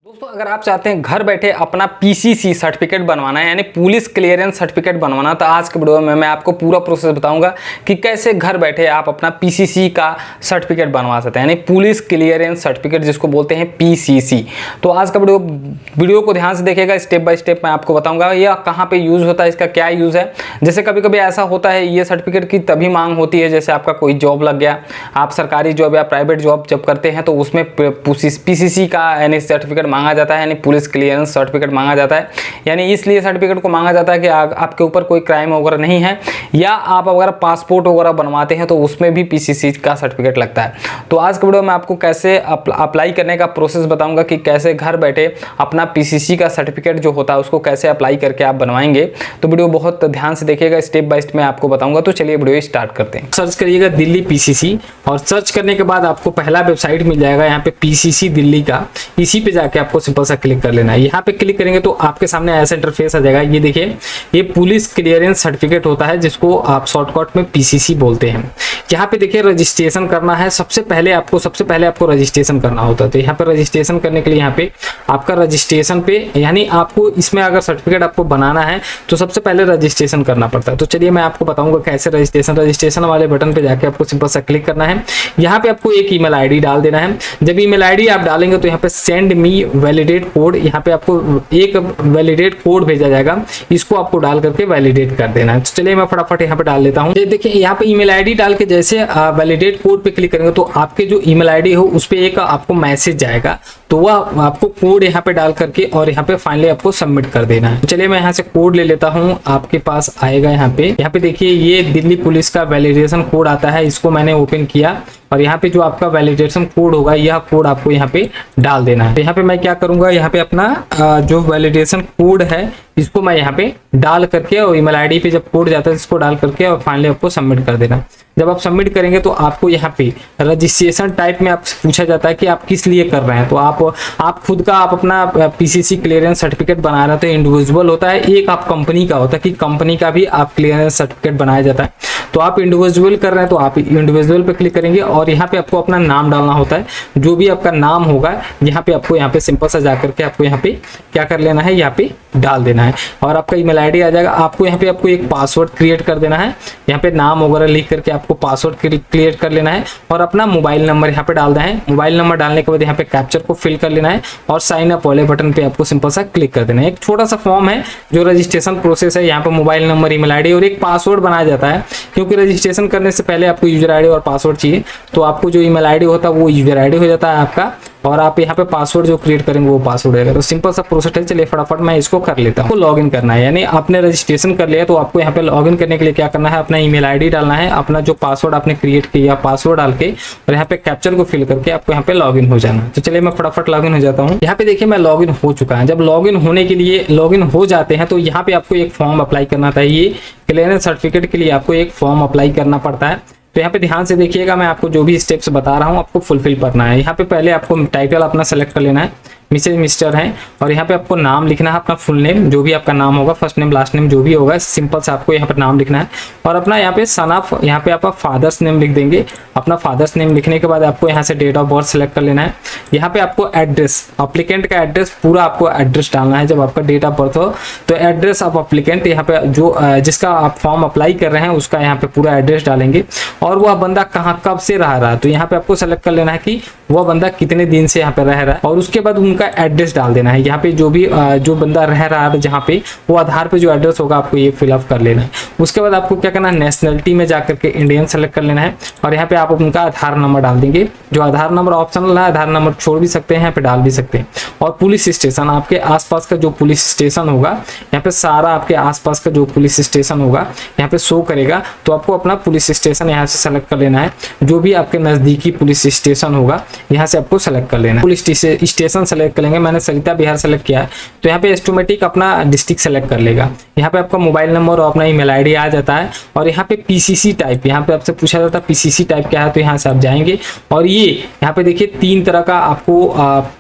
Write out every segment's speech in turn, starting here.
दोस्तों अगर आप चाहते हैं घर बैठे अपना पीसीसी सर्टिफिकेट बनवाना है यानी पुलिस क्लियरेंस सर्टिफिकेट बनवाना, तो आज के वीडियो में मैं आपको पूरा प्रोसेस बताऊंगा कि कैसे घर बैठे आप अपना पीसीसी का सर्टिफिकेट बनवा सकते हैं यानी पुलिस क्लियरेंस सर्टिफिकेट जिसको बोलते हैं पीसीसी। तो आज का वीडियो को ध्यान से देखिएगा, स्टेप बाय स्टेप मैं आपको बताऊंगा यह कहाँ पर यूज़ होता है, इसका क्या यूज़ है। जैसे कभी कभी ऐसा होता है ये सर्टिफिकेट की तभी मांग होती है जैसे आपका कोई जॉब लग गया, आप सरकारी जॉब या प्राइवेट जॉब जब करते हैं तो उसमें पीसीसी का यानी सर्टिफिकेट मांगा जाता है यानी पुलिस क्लियरेंस सर्टिफिकेट मांगा जाता है। यानी इसलिए सर्टिफिकेट को मांगा जाता है कि आपके ऊपर कोई क्राइम वगैरह नहीं है, या आप अगर पासपोर्ट वगैरह बनवाते हैं तो उसमें भी पीसीसी का सर्टिफिकेट लगता है। तो आज के वीडियो में आपको कैसे अप्लाई करने का प्रोसेस बताऊंगा कि कैसे घर बैठे अपना पीसीसी का सर्टिफिकेट जो होता है उसको कैसे अप्लाई करके आप बनवाएंगे। तो वीडियो बहुत ध्यान से देखिएगा, स्टेप बाय स्टेप मैं आपको बताऊंगा। तो चलिए वीडियो स्टार्ट करते हैं। सर्च करिएगा दिल्ली पीसीसी और सर्च करने के बाद आपको पहला वेबसाइट मिल जाएगा यहाँ पे पीसीसी दिल्ली का। इसी पे जाके आपको सिंपल सा क्लिक कर लेना है। यहाँ पे क्लिक करेंगे तो आपके सामने ऐसा इंटरफेस आ जाएगा। ये देखिए, ये पुलिस क्लियरेंस सर्टिफिकेट होता है जिसको आप शॉर्टकट में पीसीसी बोलते हैं। यहाँ पे देखिए रजिस्ट्रेशन करना है। सबसे पहले आपको रजिस्ट्रेशन करना होता है। तो यहाँ पे रजिस्ट्रेशन करने के लिए यहाँ पे आपका रजिस्ट्रेशन पे यानी आपको इसमें अगर सर्टिफिकेट आपको बनाना है तो सबसे पहले रजिस्ट्रेशन करना पड़ता है। तो चलिए मैं आपको बताऊंगा कैसे रजिस्ट्रेशन वाले बटन पे जाके आपको सिंपल सा क्लिक करना है। यहाँ पे आपको एक ईमेल आईडी डाल देना है। जब ईमेल आईडी आप डालेंगे तो यहाँ पे सेंड मी वैलिडेट कोड, यहाँ पे आपको एक वैलिडेट कोड भेजा जाएगा, इसको आपको डाल करके वैलिडेट कर देना है। तो चलिए मैं फटाफट यहाँ पे डाल लेता हूँ। देखिए यहाँ पे ईमेल आईडी डाल के जैसे वैलिडेट कोड पे क्लिक करेंगे तो आपके जो ईमेल आईडी हो उस पे एक आपको मैसेज जाएगा, तो वह आपको कोड यहाँ पे डाल करके और यहाँ पे फाइनली आपको सबमिट कर देना है। चलिए मैं यहाँ से कोड ले लेता हूँ, आपके पास आएगा यहाँ पे देखिए ये दिल्ली पुलिस का वैलिडेशन कोड आता है, इसको मैंने ओपन किया और यहाँ पे जो आपका वैलिडेशन कोड होगा यह कोड आपको यहाँ पे डाल देना है। तो यहाँ पे मैं क्या करूंगा, यहाँ पे अपना जो वैलिडेशन कोड है इसको मैं यहाँ पे डाल करके और ईमेल आईडी पे जब कोड जाता है इसको डाल करके और फाइनली आपको सबमिट कर देना। जब आप सबमिट करेंगे तो आपको यहाँ पे रजिस्ट्रेशन टाइप में आपसे पूछा जाता है कि आप किस लिए कर रहे हैं। तो आप खुद का आप अपना पीसीसी क्लियरेंस सर्टिफिकेट बना रहे हैं तो इंडिविजुअल होता है, एक आप कंपनी का होता है कि कंपनी का भी आप क्लियरेंस सर्टिफिकेट बनाया जाता है। तो आप इंडिविजुअल कर रहे हैं तो आप इंडिविजुअल पे क्लिक करेंगे और यहाँ पे आपको अपना नाम डालना होता है। जो भी आपका नाम होगा यहाँ पे आपको यहाँ पे सिंपल सा जा करके आपको यहाँ पे क्या कर लेना है, यहाँ पे डाल देना है और आपका ईमेल आईडी आ जाएगा। आपको यहाँ पे आपको एक पासवर्ड क्रिएट कर देना है, यहाँ पे नाम वगैरह लिख करके आपको पासवर्ड क्रिएट कर लेना है और अपना मोबाइल नंबर यहाँ पे डालना है। मोबाइल नंबर डालने के बाद यहाँ पे कैप्चर को फिल कर लेना है और साइन अप वाले बटन पे आपको सिंपल सा क्लिक कर देना है। एक छोटा सा फॉर्म है जो रजिस्ट्रेशन प्रोसेस है, यहाँ पे मोबाइल नंबर, ईमेल आईडी और एक पासवर्ड बनाया जाता है क्योंकि रजिस्ट्रेशन करने से पहले आपको यूजर आईडी और पासवर्ड चाहिए। तो आपको जो ईमेल आईडी होता है वो यूजर आईडी हो जाता है आपका और आप यहाँ पे पासवर्ड जो क्रिएट करेंगे वो पासवर्ड रहेगा। तो सिंपल सा प्रोसेस है। चलिए फटाफट मैं इसको कर लेता हूँ। लॉगिन करना है यानी आपने रजिस्ट्रेशन कर लिया तो आपको यहाँ पे लॉगिन करने के लिए क्या करना है, अपना ईमेल आईडी डालना है, अपना जो पासवर्ड आपने क्रिएट किया पासवर्ड डाल के और यहाँ पे कैप्चर को फिल करके आपको यहाँ पे लॉगिन हो जाना है। तो चलिए मैं फटाफट लॉगिन हो जाता हूँ। यहाँ पे देखिए मैं लॉगिन हो चुका है। जब लॉगिन होने के लिए लॉगिन हो जाते हैं तो यहाँ पे आपको एक फॉर्म अप्लाई करना था। ये क्लियरेंस सर्टिफिकेट के लिए आपको एक फॉर्म अप्लाई करना पड़ता है। तो यहाँ पे ध्यान से देखिएगा, मैं आपको जो भी स्टेप्स बता रहा हूँ आपको फुलफिल करना है। यहाँ पे पहले आपको टाइटल अपना सेलेक्ट कर लेना है, मिसेज मिस्टर है और यहाँ पे आपको नाम लिखना है, अपना फुल नेम जो भी आपका नाम होगा, फर्स्ट नेम लास्ट नेम जो भी होगा, सिंपल से आपको यहाँ पर नाम लिखना है और अपना यहाँ पे सन ऑफ, यहाँ पे आप फादर्स नेम लिख देंगे। अपना फादर्स नेम लिखने के बाद आपको यहाँ से डेट ऑफ बर्थ सेलेक्ट कर लेना है। यहाँ पे आपको एड्रेस, अप्लीकेंट का एड्रेस पूरा आपको एड्रेस डालना है। जब आपका डेट ऑफ बर्थ हो तो एड्रेस ऑफ अप्लीकेंट, यहाँ पे जो जिसका आप फॉर्म अप्लाई कर रहे हैं उसका यहाँ पे पूरा एड्रेस डालेंगे और वह बंदा कहाँ कब से रह रहा है। तो यहाँ पे आपको सेलेक्ट कर लेना है कि वह बंदा कितने दिन से यहाँ पे रह रहा है और उसके बाद उनका एड्रेस डाल देना है। यहाँ पे जो बंदा रह रहा है जहाँ पे वो आधार पे जो एड्रेस होगा आपको ये फिलअप कर लेना है। उसके बाद आपको क्या करना है, नेशनलिटी में जाकर के इंडियन सेलेक्ट कर लेना है और यहाँ पे आप उनका आधार नंबर डाल देंगे। जो आधार नंबर ऑप्शनल है, आधार नंबर छोड़ भी सकते हैं, यहाँ पे डाल भी सकते हैं। और पुलिस स्टेशन, आपके आसपास का जो पुलिस स्टेशन होगा यहाँ पे सारा आपके आसपास का जो पुलिस स्टेशन होगा यहाँ पे शो करेगा। तो आपको अपना पुलिस स्टेशन यहाँ से सेलेक्ट कर लेना है। जो भी आपके नजदीकी पुलिस स्टेशन होगा यहाँ से आपको सेलेक्ट कर लेना है। पुलिस स्टेशन सेलेक्ट करेंगे, मैंने सरिता बिहार सेलेक्ट किया है तो यहाँ पे ऑटोमेटिक अपना डिस्ट्रिक्ट सेलेक्ट कर लेगा। यहाँ पे आपका मोबाइल नंबर और अपना ईमेल आईडी आ जाता है और यहाँ पे पीसीसी टाइप, यहाँ पे आपसे पूछा जाता है पीसीसी टाइप क्या है, तो यहाँ से आप जाएंगे और ये यहाँ पे देखिए 3 तरह का आपको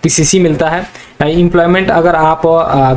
पीसीसी मिलता है। एम्प्लॉयमेंट अगर आप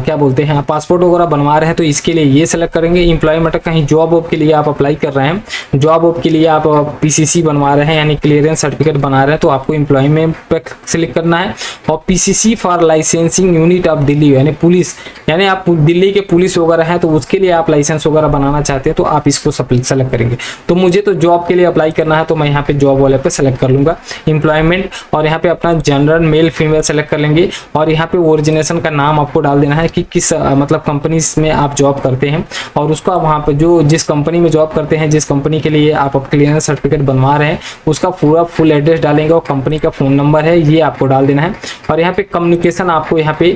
क्या बोलते हैं पासपोर्ट वगैरह बनवा रहे हैं तो इसके लिए ये सेलेक्ट करेंगे। एम्प्लॉयमेंट कहीं जॉब वॉब के लिए आप अप्लाई कर रहे हैं, जॉब वॉब के लिए आप पीसीसी बनवा रहे हैं यानी क्लियरेंस सर्टिफिकेट बना रहे हैं तो आपको एम्प्लॉयमेंट पे सिलेक्ट करना है। और PCC for licensing unit of Delhi यानी पुलिस, यानी आप दिल्ली के पुलिस वगैरह हैं तो उसके लिए आप लाइसेंस वगैरह बनाना चाहते हैं तो आप इसको सेलेक्ट करेंगे। तो मुझे तो जॉब के लिए अप्लाई करना है तो मैं यहाँ पे जॉब वाले पे सेलेक्ट कर लूंगा एम्प्लॉयमेंट, और यहाँ पे अपना जनरल मेल फीमेल सेलेक्ट कर लेंगे। और यहाँ पे ओरिजिनेशन का नाम आपको डाल देना है कि किस मतलब कंपनीज में आप जॉब करते हैं, और उसका वहाँ पे जो जिस कंपनी में जॉब करते हैं, जिस कंपनी के लिए आप क्लियरेंस सर्टिफिकेट बनवा रहे हैं उसका पूरा फुल एड्रेस डालेंगे और कंपनी का फ़ोन नंबर है ये आपको डाल देना है। और यहाँ पे कम्युनिकेशन आपको यहाँ पे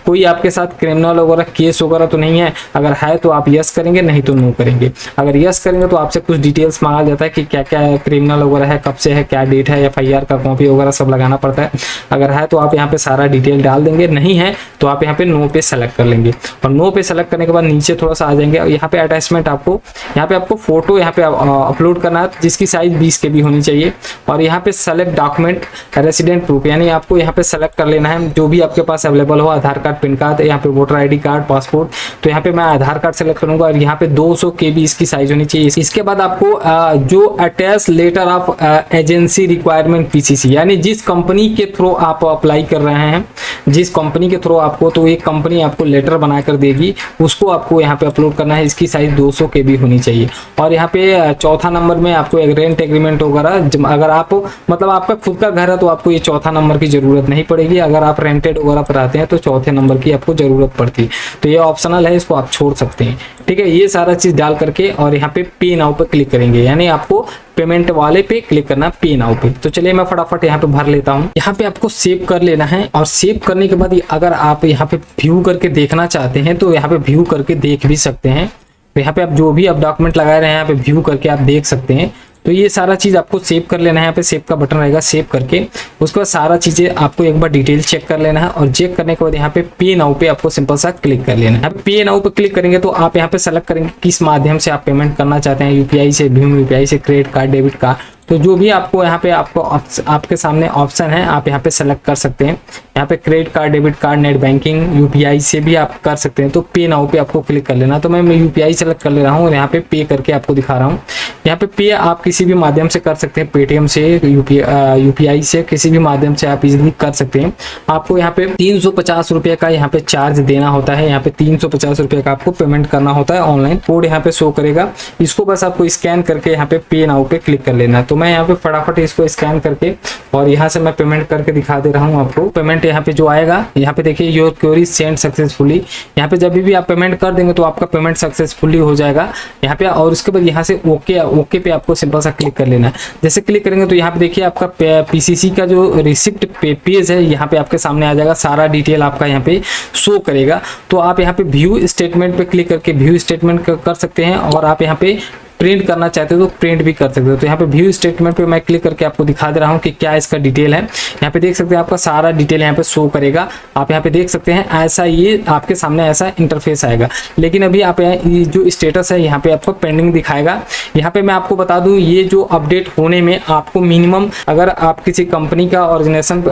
कोई आपके साथ क्रिमिनल वगैरह केस वगैरह तो नहीं है, अगर है तो आप यस करेंगे, नहीं तो नो करेंगे। अगर यस करेंगे तो आपसे कुछ डिटेल्स मांगा जाता है कि क्या क्या क्रिमिनल वगैरह है, कब से है, क्या डेट है, FIR का कॉपी वगैरह सब लगाना पड़ता है। अगर है तो आप यहाँ पे सारा डिटेल डाल देंगे, नहीं है तो आप यहाँ पे नो पे सेलेक्ट कर लेंगे। और नो पे सेलेक्ट करने के बाद नीचे थोड़ा सा आ जाएंगे और यहाँ पे अटैचमेंट आपको यहाँ पे आपको फोटो यहाँ पे अपलोड करना है जिसकी साइज 20 KB होनी चाहिए। और यहाँ पे सेलेक्ट डॉक्यूमेंट रेसिडेंट प्रूफ, यानी आपको यहाँ पे सेलेक्ट कर लेना है जो भी आपके पास अवेलेबल हो, आधार कार्ड, पैन कार्ड, यहाँ पे वोटर ID कार्ड, पासपोर्ट। तो यहाँ पे मैं आधार कार्ड सेलेक्ट करूंगा और यहाँ पे 200 KB इसकी साइज होनी चाहिए। इसके बाद आपको जो attach letter of agency requirement PCC, यानी जिस कंपनी के थ्रू आप अप्लाई कर रहे हैं, जिस कंपनी के थ्रू आपको, तो एक कंपनी आपको लेटर बनाकर देगी, उसको आपको यहाँ पे अपलोड करना है। इसकी साइज 200 KB होनी चाहिए। और यहाँ पे चौथा नंबर में आपको एक रेंट एग्रीमेंट वगैरह, अगर आप मतलब आपका खुद का घर है तो आपको ये चौथा नंबर की जरूरत नहीं पड़ेगी, अगर आप रेंटेड वगैरह पर आते हैं तो चौथे नंबर की आपको जरूरत पड़ती है। तो ये ऑप्शनल है, इसको आप छोड़ सकते हैं। ठीक है, ये सारा चीज डाल करके और यहाँ पे पे नाउ पे क्लिक करेंगे, यानी आपको पेमेंट वाले पे क्लिक करना है, पे नाउ पे। तो चलिए मैं फटाफट यहाँ पे भर लेता हूँ। यहाँ पे आपको सेव कर लेना है और सेव करने के बाद अगर आप यहाँ पे व्यू करके देखना चाहते हैं तो यहाँ पे व्यू करके देख भी सकते हैं। तो यहाँ पे आप जो भी आप डॉक्यूमेंट लगाए रहे हैं यहाँ पे व्यू करके आप देख सकते हैं। तो ये सारा चीज आपको सेव कर लेना है, यहाँ पे सेव का बटन रहेगा, सेव करके उसके बाद सारा चीजें आपको एक बार डिटेल चेक कर लेना है। और चेक करने के बाद यहाँ पे पे नाउ पे आपको सिंपल सा क्लिक कर लेना है। पे नाउ पे क्लिक करेंगे तो आप यहाँ पे सेलेक्ट करेंगे किस माध्यम से आप पेमेंट करना चाहते हैं, UPI से, भीम UPI से, क्रेडिट कार्ड, डेबिट कार्ड। तो जो भी आपको यहाँ पे आपके सामने ऑप्शन है आप यहाँ पे सेलेक्ट कर सकते हैं। यहाँ पे credit card, debit card, net banking, UPI से भी आप कर सकते हैं। तो पे नाउ पे आपको क्लिक कर लेना। तो मैं UPI सेलेक्ट कर ले रहा हूँ और यहाँ पे पे करके आपको दिखा रहा हूँ। यहाँ पे पे आप किसी भी माध्यम से कर सकते हैं, पेटीएम से, UPI से, किसी भी माध्यम से आप इजीली कर सकते हैं। आपको यहाँ पे 350 रुपये का यहाँ पे चार्ज देना होता है। यहाँ पे 350 रुपये का आपको पेमेंट करना होता है। ऑनलाइन कोड यहाँ पे शो करेगा, इसको बस आपको स्कैन करके यहाँ पे पे नाउ पे क्लिक कर लेना है। तो मैं यहाँ पे फटाफट इसको स्कैन करके और यहाँ से मैं पेमेंट करके दिखा दे रहा हूँ आपको। पेमेंट यहाँ पे जो आएगा, यहाँ पे देखिए योर क्वेरी सेंड सक्सेसफुली। यहाँ पे जब भी आप पेमेंट कर देंगे तो आपका पेमेंट सक्सेसफुली हो जाएगा यहाँ पे। और उसके बाद यहाँ से ओके पे आपको सिंपल सा क्लिक कर लेना है। जैसे क्लिक करेंगे तो यहाँ पे देखिए आपका PCC का जो रिसिप्ट पेज है यहाँ पे आपके सामने आ जाएगा, सारा डिटेल आपका यहाँ पे शो करेगा। तो आप यहाँ पे व्यू स्टेटमेंट पे क्लिक करके व्यू स्टेटमेंट कर सकते हैं। और आप यहाँ पे प्रिंट करना चाहते हो तो प्रिंट भी कर सकते हो। तो यहाँ पे व्यू स्टेटमेंट पे मैं क्लिक करके आपको दिखा दे रहा हूँ कि क्या इसका डिटेल है। यहाँ पे देख सकते हैं आपका सारा डिटेल यहाँ पे शो करेगा। आप यहाँ पे देख सकते हैं ऐसा, ये आपके सामने ऐसा इंटरफेस आएगा। लेकिन अभी आप ये जो स्टेटस है यहाँ पे आपको पेंडिंग दिखाएगा। यहाँ पे मैं आपको बता दूं, ये जो अपडेट होने में आपको मिनिमम, अगर आप किसी कंपनी का ऑरिजिनेशन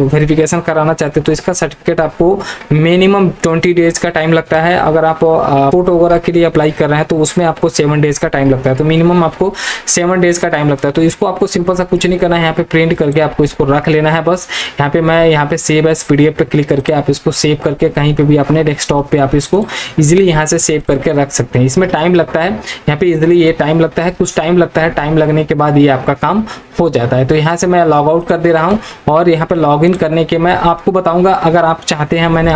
वेरिफिकेशन कराना चाहते हैं तो इसका सर्टिफिकेट आपको मिनिमम 20 डेज का टाइम लगता है। अगर आप फोटो वगैरह के लिए अप्लाई कर रहे हैं तो उसमें आपको 7 डेज का टाइम लगता है। तो मिनिमम आपको 7 डेज का टाइम लगता है। तो इसको आपको सिंपल सा कुछ नहीं करना है, यहाँ पे प्रिंट करके आपको इसको रख लेना है बस। यहाँ पे मैं यहाँ पे सेव एज PDF पे क्लिक करके आप इसको सेव करके कहीं पे भी अपने डेस्कटॉप पे आप इसको इजीली यहाँ से सेव करके रख सकते हैं। इसमें टाइम लगता है, यहाँ पे इजीली ये टाइम लगता है, कुछ टाइम लगता है। टाइम लगने के बाद ये आपका काम हो जाता है। तो यहाँ से मैं लॉग आउट कर दे रहा हूँ और यहाँ पे लॉग इन करने के मैं आपको बताऊंगा। अगर आप चाहते हैं,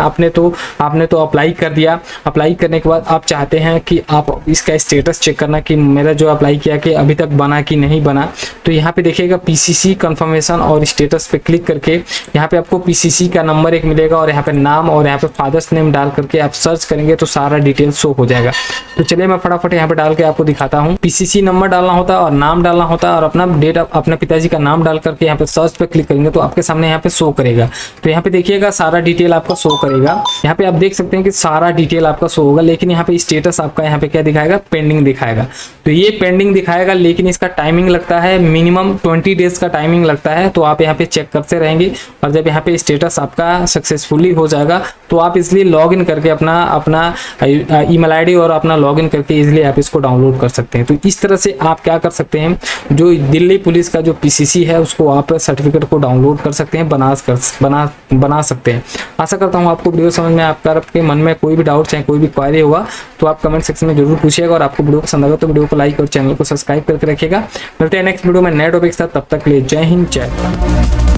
आपने तो अप्लाई कर दिया, अप्लाई करने के बाद आप चाहते हैं कि आप इसका स्टेटस चेक करना कि मेरा जो अप्लाई किया कि अभी तक बना कि नहीं बना। तो यहाँ पे देखिएगा PCC कंफर्मेशन और स्टेटस पे क्लिक करके यहाँ पे आपको PCC का नंबर एक मिलेगा और यहाँ पे नाम और यहाँ पे फादर्स नेम डाल करके आप सर्च करेंगे तो सारा डिटेल शो हो जाएगा। तो चलिए मैं फटाफट यहाँ पे डाल के आपको दिखाता हूँ। PCC नंबर डालना होता है और नाम डालना होता है और अपना डेट, अपने पिताजी का नाम डाल करके यहाँ पे सर्च पे क्लिक करेंगे तो आपके सामने यहाँ पे शो करेगा। तो यहाँ पे देखिएगा सारा डिटेल आपका शो करेगा। यहाँ पे आप देख सकते हैं कि सारा डिटेल आपका शो होगा, लेकिन यहाँ पे स्टेटस आपका यहाँ पे क्या दिखाएगा, पेंडिंग दिखाएगा। तो ये पेंडिंग दिखाएगा, लेकिन इसका टाइमिंग लगता है मिनिमम 20 डेज का टाइमिंग लगता है। तो आप यहाँ पे चेक करते रहेंगे और जब यहाँ पे स्टेटस आपका सक्सेसफुली हो जाएगा तो आप इसलिए लॉगिन करके अपना ईमेल आईडी और अपना लॉगिन करके इजीली आप इसको डाउनलोड कर सकते हैं। तो इस तरह से आप क्या कर सकते हैं, जो दिल्ली पुलिस का जो पीसीसी है उसको आप सर्टिफिकेट को डाउनलोड कर सकते हैं, बना सकते हैं। आशा करता हूँ आपको वीडियो समझ में, आपके मन में कोई भी डाउट चाहे कोई भी क्वेरी होगा तो आप कमेंट सेक्शन में जरूर पूछिएगा। और आपको वीडियो पसंद आएगा तो वीडियो को लाइक और चैनल को सब्सक्राइब करके रखिएगा। मिलते हैं नेक्स्ट वीडियो में नए टॉपिक के साथ, तब तक के लिए जय हिंद जय भारत।